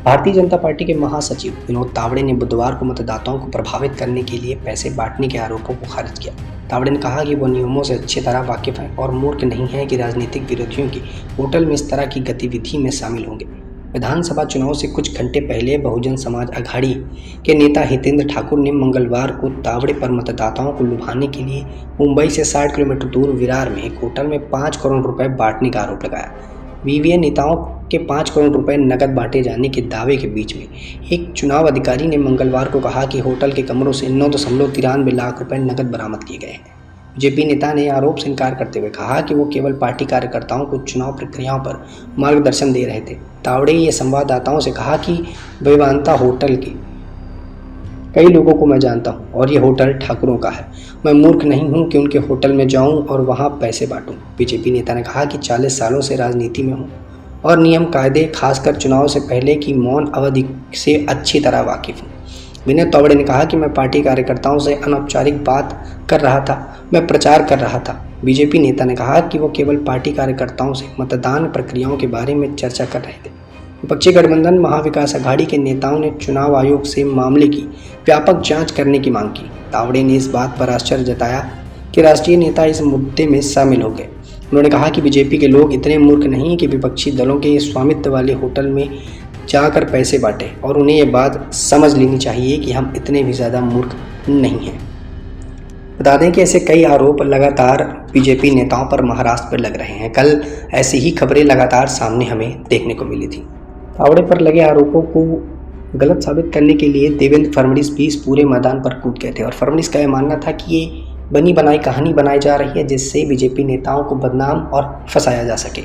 Bharatiya Janata party के महासचिव विनोद तावड़े ने बुधवार को मतदाताओं को प्रभावित करने के लिए पैसे बांटने के आरोपों को खारिज किया। तावड़े ने कहा कि वो नियमों से अच्छी तरह वाकिफ हैं और मूर्ख नहीं हैं कि राजनीतिक विरोधियों की होटल में इस तरह की गतिविधि में शामिल होंगे। विधानसभा चुनाव से कुछ घंटे पहले बहुजन समाज अघाड़ी के नेता हितेंद्र ठाकुर ने मंगलवार को तावड़े पर मतदाताओं को लुभाने के लिए मुंबई से 60 किलोमीटर दूर विरार में एक होटल में 5 करोड़ रुपए बांटने का आरोप लगाया। वीवीए नेताओं के 5 करोड़ रुपए नकद बांटे जाने के दावे के बीच में एक चुनाव अधिकारी ने मंगलवार को कहा कि होटल के कमरों से 9.93 लाख रुपए नकद बरामद किए गए हैं। बीजेपी नेता ने आरोप से इनकार करते हुए कहा कि वो केवल पार्टी कार्यकर्ताओं को चुनाव प्रक्रियाओं पर मार्गदर्शन दे रहे थे। तावड़े ये संवाददाताओं से कहा कि वेदांता होटल के कई लोगों को मैं जानता हूं और ये होटल ठाकुरों का है। मैं मूर्ख नहीं हूं कि उनके होटल में जाऊं और वहां पैसे बांटूं। बीजेपी नेता ने कहा कि 40 सालों से राजनीति में हूं और नियम कायदे खासकर चुनाव से पहले की मौन अवधि से अच्छी तरह वाकिफ हूं। विनोद तावड़े ने कहा कि मैं पार्टी कार्यकर्ताओं से अनौपचारिक बात कर रहा था, मैं प्रचार कर रहा था। बीजेपी नेता ने कहा कि वो केवल पार्टी कार्यकर्ताओं से मतदान प्रक्रियाओं के बारे में चर्चा कर रहे थे। विपक्षी गठबंधन महाविकास अघाड़ी के नेताओं ने चुनाव आयोग से मामले की व्यापक जांच करने की मांग की। तावड़े ने इस बात पर आश्चर्य जताया कि राष्ट्रीय नेता इस मुद्दे में शामिल हो गए। उन्होंने कहा कि बीजेपी के लोग इतने मूर्ख नहीं कि विपक्षी दलों के स्वामित्व वाले होटल में जाकर पैसे बांटे और उन्हें ये बात समझ लेनी चाहिए कि हम इतने भी ज़्यादा मूर्ख नहीं हैं। बता दें कि ऐसे कई आरोप लगातार बीजेपी नेताओं पर महाराष्ट्र पर लग रहे हैं। कल ऐसी ही खबरें लगातार सामने हमें देखने को मिली थी। तावड़े पर लगे आरोपों को गलत साबित करने के लिए देवेंद्र फडणवीस भी इस पूरे मैदान पर कूद गए थे और फडणवीस का यह मानना था कि ये बनी बनाई कहानी बनाई जा रही है जिससे बीजेपी नेताओं को बदनाम और फंसाया जा सके।